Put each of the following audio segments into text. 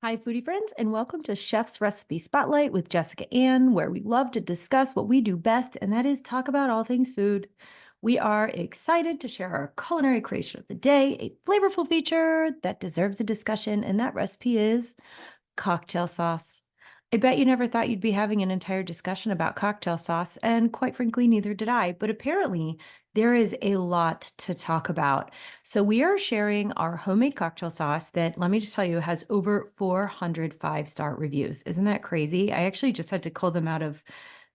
Hi, foodie friends, and welcome to Chef's Recipe Spotlight with Jessica Ann, where we love to discuss what we do best, and that is talk about all things food. We are excited to share our culinary creation of the day, a flavorful feature that deserves a discussion, and that recipe is cocktail sauce. I bet you never thought you'd be having an entire discussion about cocktail sauce, and quite frankly, neither did I. But apparently, there is a lot to talk about. So, we are sharing our homemade cocktail sauce that, let me just tell you, has over 400 five-star reviews. Isn't that crazy? I actually just had to call them out of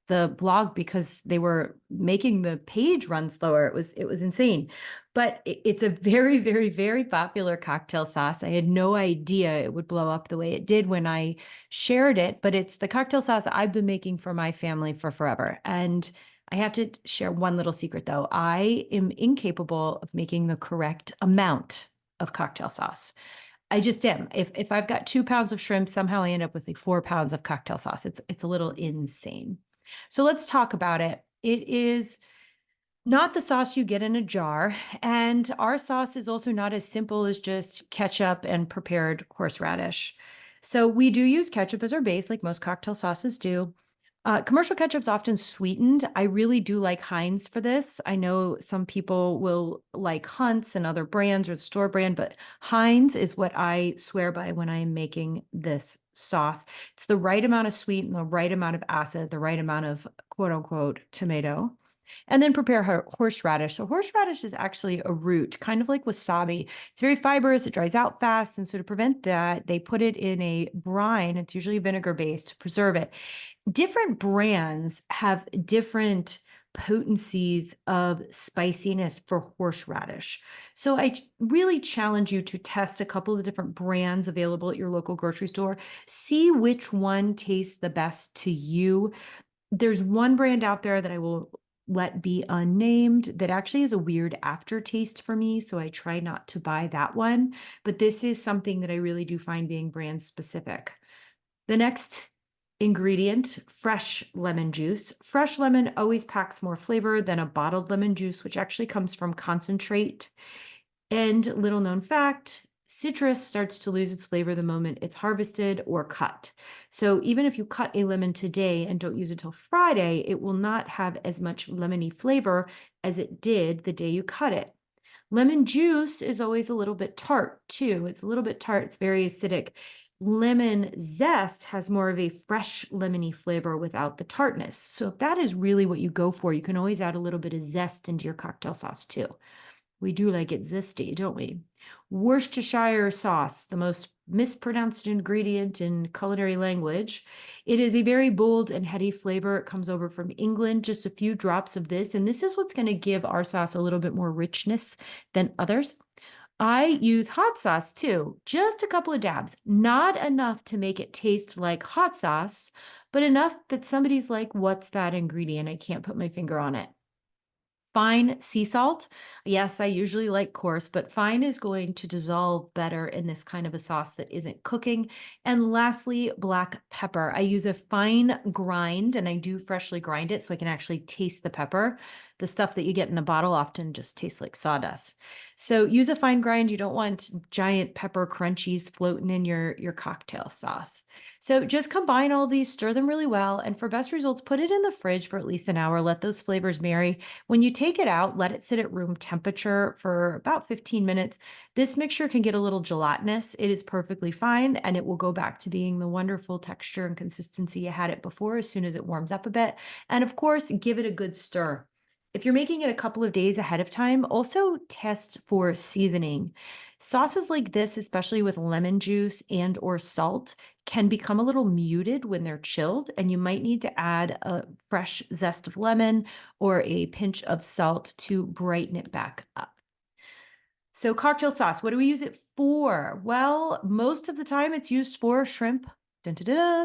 the blog because they were making the page run slower. It was insane. But it's a very, very, very popular cocktail sauce. I had no idea it would blow up the way it did when I shared it, but it's the cocktail sauce I've been making for my family for forever. And I have to share one little secret though. I am incapable of making the correct amount of cocktail sauce. I just am. If I've got 2 pounds of shrimp, somehow I end up with like 4 pounds of cocktail sauce. It's a little insane. So let's talk about it. It is not the sauce you get in a jar, and our sauce is also not as simple as just ketchup and prepared horseradish. So we do use ketchup as our base, like most cocktail sauces do. Commercial ketchup's often sweetened. I really do like Heinz for this. I know some people will like Hunt's and other brands or the store brand, but Heinz is what I swear by when I'm making this sauce. It's the right amount of sweet and the right amount of acid, the right amount of quote unquote tomato. And then prepare horseradish. So horseradish is actually a root, kind of like wasabi. It's very fibrous, it dries out fast. And so to prevent that, they put it in a brine. It's usually vinegar based to preserve it. Different brands have different potencies of spiciness for horseradish. So I really challenge you to test a couple of different brands available at your local grocery store. See which one tastes the best to you. There's one brand out there that I will let be unnamed that actually has a weird aftertaste for me, so I try not to buy that one. But this is something that I really do find being brand specific. The next ingredient, fresh lemon juice. Fresh lemon always packs more flavor than a bottled lemon juice, which actually comes from concentrate. And little known fact, citrus starts to lose its flavor the moment it's harvested or cut. So even if you cut a lemon today and don't use it till Friday, it will not have as much lemony flavor as it did the day you cut it. Lemon juice is always a little bit tart too. It's a little bit tart, it's very acidic. Lemon zest has more of a fresh lemony flavor without the tartness. So if that is really what you go for, you can always add a little bit of zest into your cocktail sauce too. We do like it zesty, don't we? Worcestershire sauce, the most mispronounced ingredient in culinary language. It is a very bold and heady flavor. It comes over from England, just a few drops of this. And this is what's going to give our sauce a little bit more richness than others. I use hot sauce too, just a couple of dabs, not enough to make it taste like hot sauce, but enough that somebody's like, what's that ingredient? I can't put my finger on it. Fine sea salt. Yes, I usually like coarse, but fine is going to dissolve better in this kind of a sauce that isn't cooking. And lastly, black pepper. I use a fine grind and I do freshly grind it so I can actually taste the pepper. The stuff that you get in a bottle often just tastes like sawdust. So use a fine grind. You don't want giant pepper crunchies floating in your cocktail sauce. So just combine all these, stir them really well. And for best results, put it in the fridge for at least an hour. Let those flavors marry. When you take it out, let it sit at room temperature for about 15 minutes. This mixture can get a little gelatinous. It is perfectly fine, and it will go back to being the wonderful texture and consistency you had it before as soon as it warms up a bit. And of course, give it a good stir. If you're making it a couple of days ahead of time, also test for seasoning. Sauces like this, especially with lemon juice and or salt, can become a little muted when they're chilled, and you might need to add a fresh zest of lemon or a pinch of salt to brighten it back up. So cocktail sauce, what do we use it for? Well, most of the time it's used for shrimp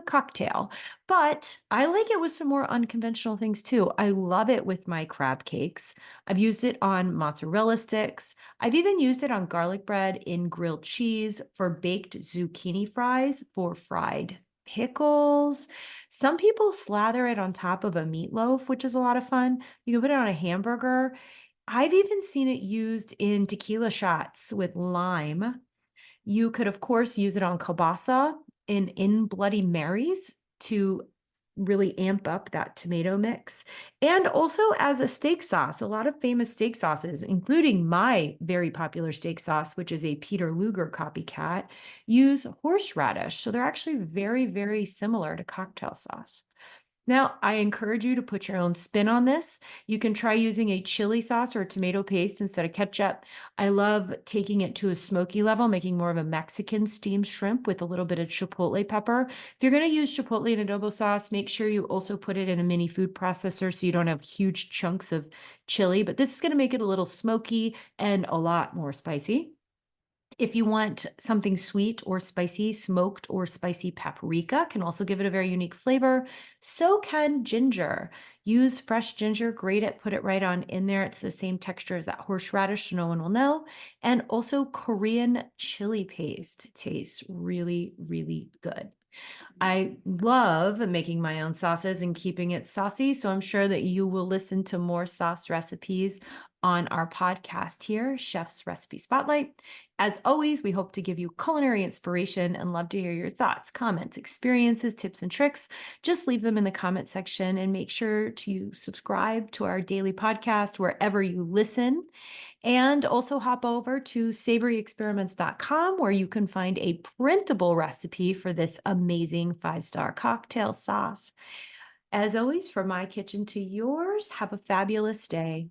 cocktail, but I like it with some more unconventional things too. I love it with my crab cakes. I've used it on mozzarella sticks. I've even used it on garlic bread, in grilled cheese, for baked zucchini fries, for fried pickles. Some people slather it on top of a meatloaf, which is a lot of fun. You can put it on a hamburger. I've even seen it used in tequila shots with lime. You could, of course, use it on kielbasa. in Bloody Marys to really amp up that tomato mix. And also as a steak sauce, a lot of famous steak sauces, including my very popular steak sauce, which is a Peter Luger copycat, use horseradish. So they're actually very, very similar to cocktail sauce. Now, I encourage you to put your own spin on this. You can try using a chili sauce or a tomato paste instead of ketchup. I love taking it to a smoky level, making more of a Mexican steamed shrimp with a little bit of chipotle pepper. If you're going to use chipotle in adobo sauce, make sure you also put it in a mini food processor so you don't have huge chunks of chili, but this is going to make it a little smoky and a lot more spicy. If you want something sweet or spicy, smoked or spicy paprika can also give it a very unique flavor. So can ginger. Use fresh ginger, grate it, put it right on in there. It's the same texture as that horseradish, so no one will know. And also Korean chili paste tastes really, really good. I love making my own sauces and keeping it saucy. So I'm sure that you will listen to more sauce recipes on our podcast here, Chef's Recipe Spotlight. As always, we hope to give you culinary inspiration and love to hear your thoughts, comments, experiences, tips, and tricks. Just leave them in the comment section and make sure to subscribe to our daily podcast wherever you listen. And also hop over to savoryexperiments.com where you can find a printable recipe for this amazing 5-star cocktail sauce. As always, from my kitchen to yours, have a fabulous day.